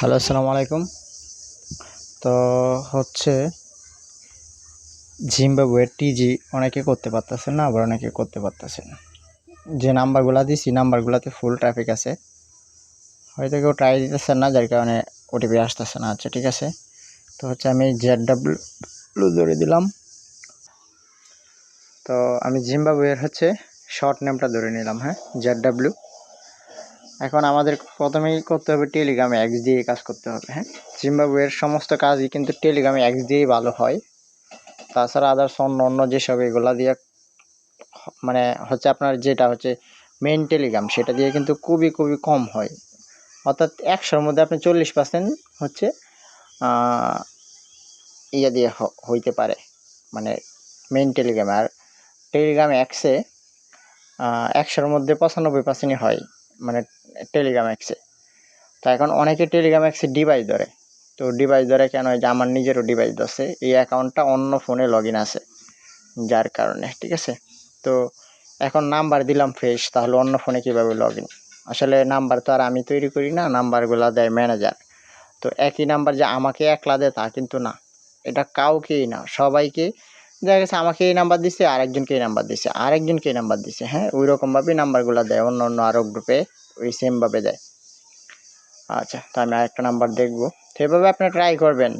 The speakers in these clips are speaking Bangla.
হ্যালো, আসসালামু আলাইকুম। তো হচ্ছে জিম্বাবুয়ের টিজি অনেকে করতে পারতেছেন না, আবার অনেকে করতে পারতেছেন। যে নাম্বারগুলো দিছি নাম্বারগুলোতে ফুল ট্রাফিক আছে, হয়তো কেউ ট্রাই দিতেছেন না, যার কারণে ওটিপি আসতেছে না। আচ্ছা ঠিক আছে, তো হচ্ছে আমি ZW ধরে দিলাম। তো আমি জিম্বাবুয়ের হচ্ছে শর্ট নেমটা ধরে নিলাম। হ্যাঁ, ZW। এখন আমাদের প্রথমেই করতে হবে টেলিগ্রামে এক্স দিয়ে কাজ করতে হবে। হ্যাঁ, জিম্বাবুয়ের সমস্ত কাজই কিন্তু টেলিগ্রামে এক্স দিয়েই ভালো হয়। তাছাড়া আদার্স অন্য যেসব এগুলা দিয়ে মানে হচ্ছে আপনার যেটা হচ্ছে মেইন টেলিগ্রাম, সেটা দিয়ে কিন্তু খুবই কম হয়। অর্থাৎ 100-র মধ্যে আপনি 40% হচ্ছে ইয়ে দিয়ে হইতে পারে, মানে মেইন টেলিগ্রামে। আর টেলিগ্রাম এক্সে 100-র মধ্যে 95%ই হয়, মানে টেলিগ্রাম এক্সে। তো এখন অনেকে টেলিগ্রাম এক্সে ডিভাইস ধরে। তো ডিভাইস ধরে কেন? যে আমার নিজেরও ডিভাইস ধরছে, এই অ্যাকাউন্টটা অন্য ফোনে লগ ইন আছে, যার কারণে। ঠিক আছে, তো এখন নাম্বার দিলাম ফ্রেশ, তাহলে অন্য ফোনে কীভাবে লগ ইন? আসলে নাম্বার তো আর আমি তৈরি করি না, নাম্বারগুলো দেয় ম্যানেজার। তো একই নাম্বার যে আমাকে একলা দেয় তা কিন্তু না, এটা কাউকেই না, সবাইকে দেখা গেছে আমাকে এই নাম্বার দিচ্ছে, আরেকজনকে এই নাম্বার দিচ্ছে, আরেকজনকে এই নাম্বার দিচ্ছে। হ্যাঁ, ওই রকমভাবেই নাম্বারগুলো দেয় অন্য আরও গ্রুপে, ওই সেমভাবে দেয়। আচ্ছা, তো আমি আরেকটা নাম্বার দেখবো। তো এভাবে আপনি ট্রাই করবেন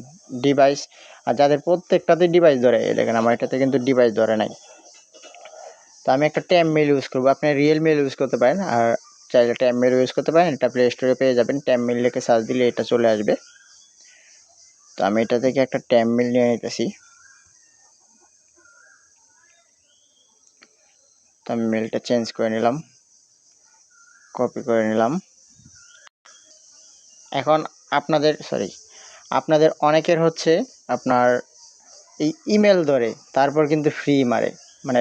ডিভাইস। আর যাদের প্রত্যেকটাতেই ডিভাইস ধরে, দেখেন আমার এটাতে কিন্তু ডিভাইস ধরে নাই। তো আমি একটা ট্যাম মেল ইউজ করবো, আপনি রিয়েল মেল ইউজ করতে পারেন, আর চাইলে ট্যাম মেল ইউজ করতে পারেন। এটা প্লে স্টোরে পেয়ে যাবেন, ট্যাম মেল লিখে সার্চ দিলে এটা চলে আসবে। তো আমি এটা থেকে একটা ট্যাম মেল নিয়ে নিতেছি। তো আমি মেলটা চেঞ্জ করে নিলাম, কপি করে নিলাম। এখন আপনাদের অনেকের হচ্ছে আপনার এই ইমেল ধরে, তারপর কিন্তু ফ্রি মারে, মানে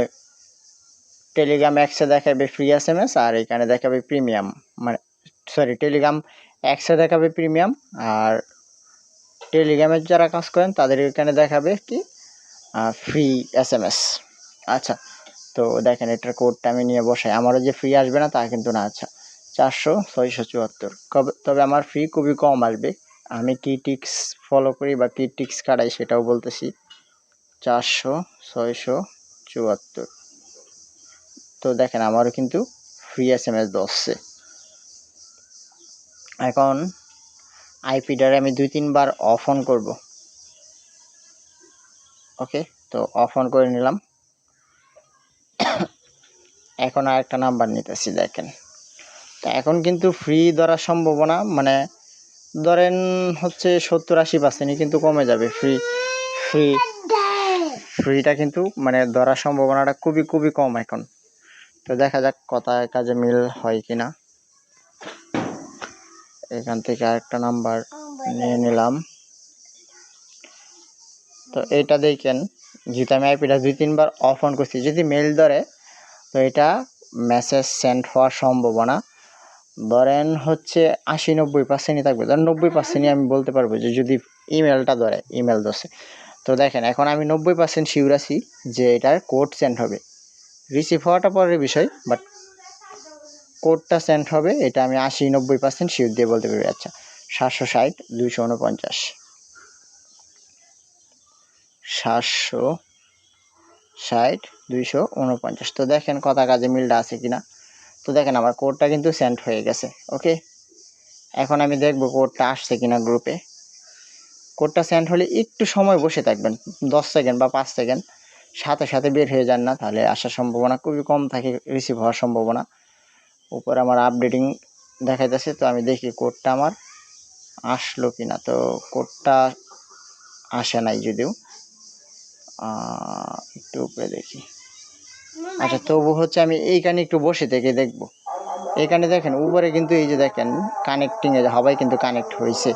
টেলিগ্রাম এক্সে দেখাবে ফ্রি SMS, আর এখানে দেখাবে প্রিমিয়াম, মানে টেলিগ্রাম এক্সে দেখাবে প্রিমিয়াম, আর টেলিগ্রামের যারা কাজ করেন তাদের এখানে দেখাবে কি ফ্রি SMS। আচ্ছা, তো দেখেন এটার কোডটা আমি নিয়ে বসাই, আমারও যে ফ্রি আসবে না তা কিন্তু না। আচ্ছা, 400-674। তবে আমার ফ্রি খুবই কম আসবে। আমি কি টিক্স ফলো করি বা কি টিক্স কাটাই সেটাও বলতেছি। 400-674। তো দেখেন আমারও কিন্তু ফ্রি SMS দশছে। এখন আইপিটারে আমি 2-3 বার অফ অন করব। ওকে, তো অফ অন করে নিলাম। এখন আর একটা নাম্বার নিতেছি, দেখেন। তো এখন কিন্তু ফ্রি ধরার সম্ভাবনা, মানে ধরেন হচ্ছে 70-80%ই কিন্তু কমে যাবে। ফ্রিটা কিন্তু মানে ধরার সম্ভাবনাটা খুবই কম এখন। তো দেখা যাক কথায় কাজে মিল হয় কিনা। এখান থেকে আরেকটা নাম্বার নিয়ে নিলাম। তো এটা দেখেন, যেহেতু আমি আইপিটা 2-3 বার অফ অন করছি, যদি মেল ধরে তো এটা মেসেজ সেন্ড হওয়ার সম্ভাবনা ধরেন হচ্ছে 80-90%ই থাকবে। ধরেন 90%ই আমি বলতে পারবো যে যদি ইমেলটা ধরে, ইমেল ধরছে। তো দেখেন এখন আমি 90% শিওর আছি যে এটার কোড সেন্ড হবে। রিসিভ হওয়াটা পরের বিষয়, বাট কোডটা সেন্ড হবে এটা আমি 80-90% শিওর দিয়ে বলতে পারবি। আচ্ছা, 760-249, 760-249। তো দেখেন কথা কাজে মিলটা আছে কিনা। তো দেখেন আমার কোডটা কিন্তু সেন্ড হয়ে গেছে। ওকে, এখন আমি দেখব কোডটা আসছে কিনা গ্রুপে। কোডটা সেন্ড হলে একটু সময় বসে থাকবেন, 10 সেকেন্ড বা 5 সেকেন্ড, সাথে বের হয়ে যান না, তাহলে আসার সম্ভাবনা খুবই কম থাকে, রিসিভ হওয়ার সম্ভাবনা। উপরে আমার আপডেটিং দেখাইতেছে, তো আমি দেখি কোডটা আমার আসলো কিনা। তো কোডটা আসে নাই যদিও, একটু উপরে দেখি। আচ্ছা, তবু হচ্ছে আমি এইখানে একটু বসে থেকে দেখব। এখানে দেখেন উপরে কিন্তু এই যে দেখেন কানেক্টিংয়ে সবাই কিন্তু কানেক্ট হয়েছে।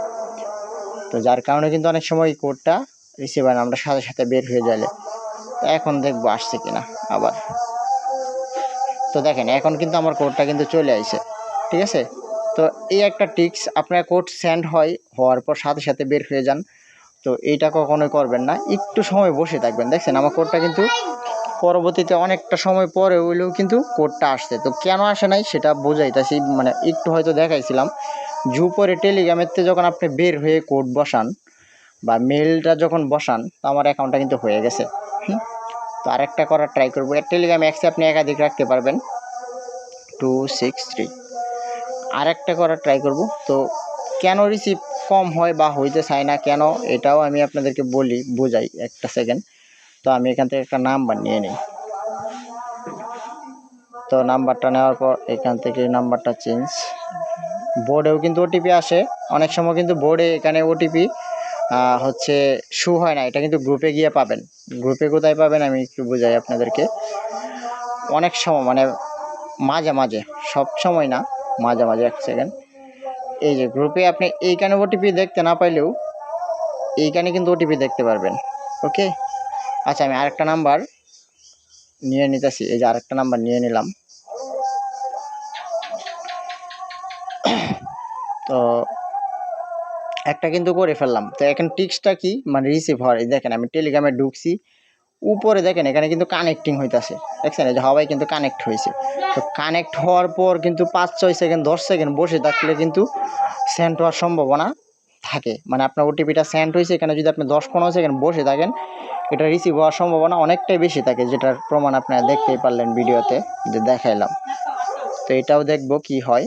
তো যার কারণে কিন্তু অনেক সময় কোডটা রিসিভ হয় না, আমরা সাথে বের হয়ে যাবে। তো এখন দেখবো আসছে কিনা আবার। তো দেখেন এখন কিন্তু আমার কোডটা কিন্তু চলে আসছে। ঠিক আছে, তো এই একটা টিক্স, আপনার কোড সেন্ড হওয়ার পর সাথে বের হয়ে যান। তো এইটা কখনোই করবেন না, একটু সময় বসে থাকবেন। দেখছেন আমার কোডটা কিন্তু পরবর্তীতে অনেকটা সময় পরে হইলেও কিন্তু কোডটা আসছে। তো কেন আসে নাই সেটা বোঝাইতেছি, মানে একটু হয়তো দেখাইছিলাম, উপরে টেলিগ্রামের থেকে যখন আপনি বের হয়ে কোড বসান বা মেলটা যখন বসান, তো আমার অ্যাকাউন্টটা কিন্তু হয়ে গেছে। তো আরেকটা করার ট্রাই করবো। টেলিগ্রাম অ্যাক্সে আপনি একাধিক রাখতে পারবেন 263। আরেকটা করার ট্রাই করব। তো কেন রিসিভ কম হয় বা হইতে চায় না কেন, এটাও আমি আপনাদেরকে বোঝাই একটা সেকেন্ড। তো আমি এখান থেকে একটা নাম্বার নিয়ে নিই। তো নাম্বারটা নেওয়ার পর এখান থেকে নাম্বারটা চেঞ্জ, বোর্ডেও কিন্তু ওটিপি আসে অনেক সময়, কিন্তু বোর্ডে এখানে ওটিপি হচ্ছে শো হয় না, এটা কিন্তু গ্রুপে গিয়ে পাবেন। গ্রুপে কোথায় পাবেন আমি একটু বোঝাই আপনাদেরকে। অনেক সময় মানে মাঝে মাঝে, সব সময় না, মাঝে মাঝে, এক সেকেন্ড, এই যে গ্রুপে আপনি এইখানে ওটিপি দেখতে না পাইলেও এইখানে কিন্তু ওটিপি দেখতে পারবেন। ওকে, আচ্ছা আমি আরেকটা নাম্বার নিয়ে নিতেছি। এই যে আরেকটা নাম্বার নিয়ে নিলাম। তো একটা কিন্তু করে ফেললাম। তো এখন টিক্সটা কি, মানে রিসিভ হয়। দেখেন আমি টেলিগ্রামে ঢুকছি, উপরে দেখেন এখানে কিন্তু কানেক্টিং হইতেছে, দেখছেন এই যে সবাই কিন্তু কানেক্ট হয়েছে। তো কানেক্ট হওয়ার পর কিন্তু 5-6 সেকেন্ড 10 সেকেন্ড বসে থাকলে কিন্তু সেন্ড হওয়ার সম্ভাবনা থাকে। মানে আপনার ওটিপিটা সেন্ড হয়েছে, এখানে যদি আপনি 10-15 সেকেন্ড বসে থাকেন, এটা রিসিভ হওয়ার সম্ভাবনা অনেকটাই বেশি থাকে, যেটার প্রমাণ আপনারা দেখতেই পারলেন ভিডিওতে যে দেখাইলাম। তো এটাও দেখবো কি হয়।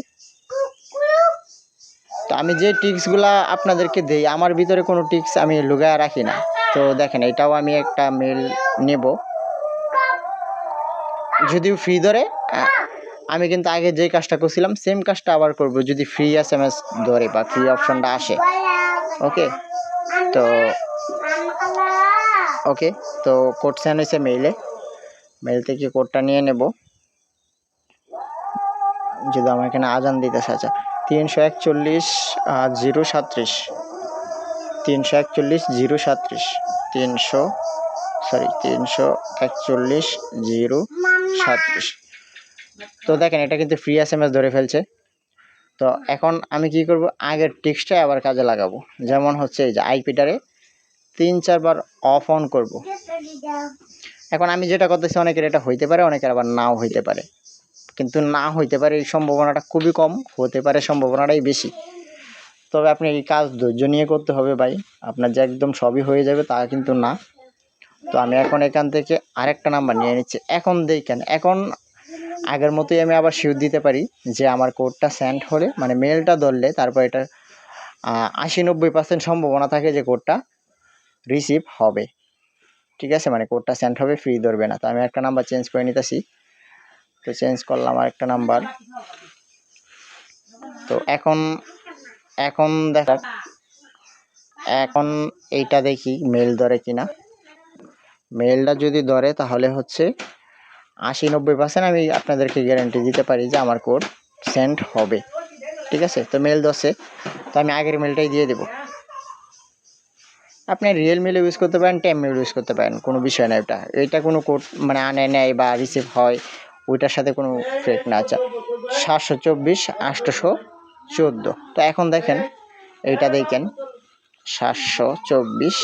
তো আমি যে টিক্সগুলা আপনাদেরকে দেই, আমার ভিতরে কোনো টিক্স আমি লুকায় রাখি না। তো দেখেন এটাও আমি একটা মেল নেব, যদিও ফ্রি ধরে, আমি কিন্তু আগে যে কাজটা করছিলাম সেম কাজটা আবার করব যদি ফ্রি SMS ধরে বা ফ্রি অপশনটা আসে। ওকে, তো তো কোড সেন্ড হয়েছে মেল থেকে কোডটা নিয়ে নেব। যদি আমার এখানে আজান দিতেছে, আচ্ছা 341 037 341 037 341 037। তো দেখেন এটা কিন্তু ফ্রি SMS ধরে ফেলছে। তো এখন আমি কি করব, আগের টিক্সটাই আবার কাজে লাগাবো। যেমন হচ্ছে এই যে আইপিটারে 3-4 বার অফ অন করব। এখন আমি যেটা করতেছি অনেকের এটা হইতে পারে, অনেকের আবার নাও হইতে পারে, কিন্তু না হইতে পারে এই সম্ভাবনাটা খুবই কম, হতে পারে সম্ভাবনাটাই বেশি। তবে আপনি এই কাজ ধৈর্য নিয়ে করতে হবে ভাই, আপনার যে একদম সবই হয়ে যাবে তা কিন্তু না। তো আমি এখন এখান থেকে আরেকটা নাম্বার নিয়ে নিচ্ছি। এখন দেখেন, এখন আগের মতোই আমি আবার শিওর দিতে পারি যে আমার কোডটা সেন্ড হলে, মানে মেলটা ধরলে, তারপর এটা 80-90% সম্ভাবনা থাকে যে কোডটা রিসিভ হবে। ঠিক আছে, মানে কোডটা সেন্ড হবে, ফ্রি ধরবে না। তো আমি একটা নাম্বার চেঞ্জ করে নিতেছি। তো চেঞ্জ করলাম আর একটা নাম্বার। তো এখন দেখা, এখন এইটা দেখি মেল ধরে কিনা। মেলটা যদি ধরে তাহলে হচ্ছে 80-90% আমি আপনাদেরকে গ্যারান্টি দিতে পারি যে আমার কোড সেন্ড হবে। ঠিক আছে, তো মেল ধরছে, তো আমি আগের মেলটাই দিয়ে দেব। আপনি রিয়েল মেল ইউজ করতে পারেন, টেম মেল ইউজ করতে পারেন, কোনো বিষয় না। এটা কোনো কোড মানে আনে নেয় বা রিসিভ হয় ওইটার সাথে কোনো ফেক না। আচ্ছা 724 814। তো এখন দেখেন এইটা দেখেন 724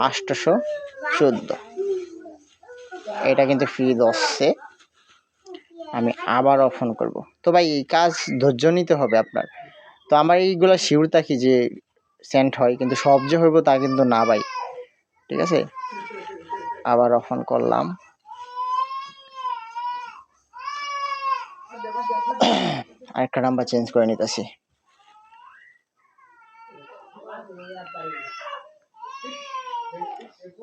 814, এটা কিন্তু ফ্রি ধরছে। আমি আবার অফ করব। তো ভাই এই কাজ ধৈর্য নিতে হবে আপনার। তো আমার এইগুলো শিওর থাকি যে সেন্ড হয়, কিন্তু সব যে হইব তা কিন্তু না ভাই। ঠিক আছে, আবার অফ করলাম। আরেকটা নাম্বার চেঞ্জ করে নিতেছি।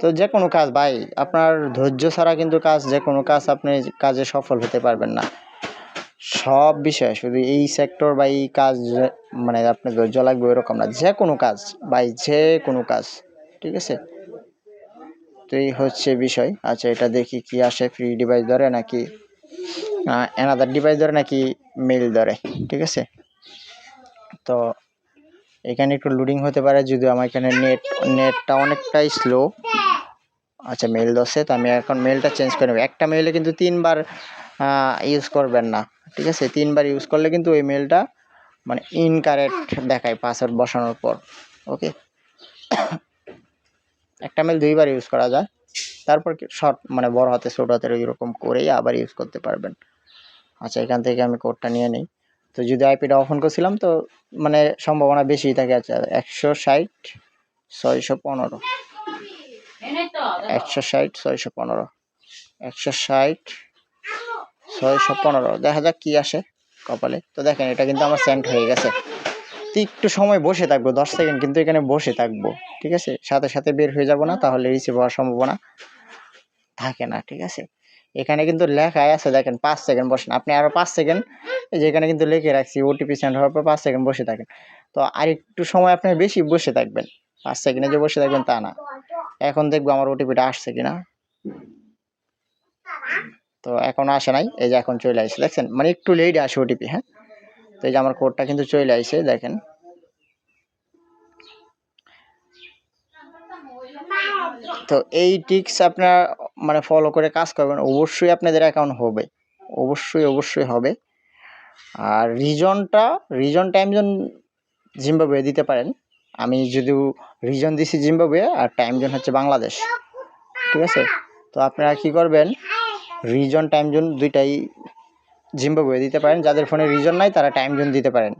তো যে কোনো কাজ ভাই আপনার ধৈর্য ছাড়া কিন্তু যে কোনো কাজ আপনি কাজে সফল হতে পারবেন না। সব বিষয়, শুধু এই সেক্টর বা এই কাজ মানে আপনার ধৈর্য লাগবে এরকম না, যে কোনো কাজ ভাই, যে কোনো কাজ। ঠিক আছে, তো এই হচ্ছে বিষয়। আচ্ছা এটা দেখি কি আসে, ফ্রি ডিভাইস ধরে নাকি অ্যানাদার ডিভাইস ধরে নাকি মেল ধরে। ঠিক আছে, তো এখানে একটু লোডিং হতে পারে, যদিও আমার এখানে নেটটা অনেকটাই স্লো। আচ্ছা মেল ধরছে, তো আমি এখন মেলটা চেঞ্জ করে নেব। একটা মেলে কিন্তু 3 বার ইউজ করবেন না। ঠিক আছে, 3 বার ইউজ করলে কিন্তু ওই মেলটা মানে ইনকারেক্ট দেখায় পাসওয়ার্ড বসানোর পর। ওকে, একটা মেল 2 বার ইউজ করা যায়, তারপর শর্ট মানে বড় হাতে ছোট হাতের এরকম করেই আবার ইউজ করতে পারবেন। আচ্ছা এখান থেকে আমি কোডটা নিয়ে নিই। তো যদি আইপিটা ওপেন করছিলাম তো মানে সম্ভাবনা বেশি থাকে। আচ্ছা 160 615 160 615 160 615 দেখা যাক কি আসে কপালে। তো দেখেন এটা কিন্তু আমার সেন্ড হয়ে গেছে। তো একটু সময় বসে থাকবো 10 সেকেন্ড কিন্তু এখানে বসে থাকবো, ঠিক আছে, সাথে সাথে বের হয়ে যাব না, তাহলে রিসিভ হওয়ার সম্ভাবনা থাকে না, ঠিক আছে। এখানে কিন্তু লেখাই আছে দেখেন 5 সেকেন্ড বসেন, আপনি আরো 5 সেকেন্ড যেখানে কিন্তু লিখে রাখছি ওটিপি সেন্ড হওয়ার পর 5 সেকেন্ড বসে থাকেন। তো আর একটু সময় আপনি বেশি বসে থাকবেন, 5 সেকেন্ডে যে বসে থাকবেন তা না। এখন দেখবো আমার ওটিপিটা আসছে কিনা। তো এখন আসে নাই, এই যে এখন চলে আসছে দেখছেন, মানে একটু লেট আসে ওটিপি। হ্যাঁ, তো এই যে আমার কোডটা কিন্তু চলে আসছে দেখেন। তো এই টিক্স আপনারা মানে ফলো করে কাজ করবেন, অবশ্যই আপনাদের অ্যাকাউন্ট হবে, অবশ্যই হবে। আর রিজন টাইম জোন জিম্বাবুয়ে দিতে পারেন। আমি যদিও রিজন দিছি জিম্বাবুয়ে আর টাইম জোন হচ্ছে বাংলাদেশ, ঠিক আছে। তো আপনারা কি করবেন, রিজন টাইম জোন দুইটাই জিম্বাবুয়ে দিতে পারেন। যাদের ফোনে রিজন নাই তারা টাইম জোন দিতে পারেন,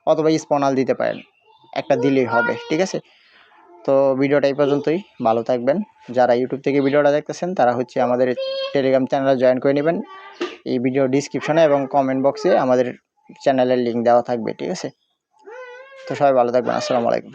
অথবা স্পনাল দিতে পারেন, একটা দিলেই হবে, ঠিক আছে। তো ভিডিওটা এই পর্যন্তই, ভালো থাকবেন। যারা ইউটিউব থেকে ভিডিওটা দেখতেছেন তারা হচ্ছে আমাদের টেলিগ্রাম চ্যানেলে জয়েন করে নেবেন। এই ভিডিও ডিসক্রিপশনে এবং কমেন্ট বক্সে আমাদের চ্যানেলের লিঙ্ক দেওয়া থাকবে, ঠিক আছে। তো সবাই ভালো থাকবেন, আসসালামু আলাইকুম।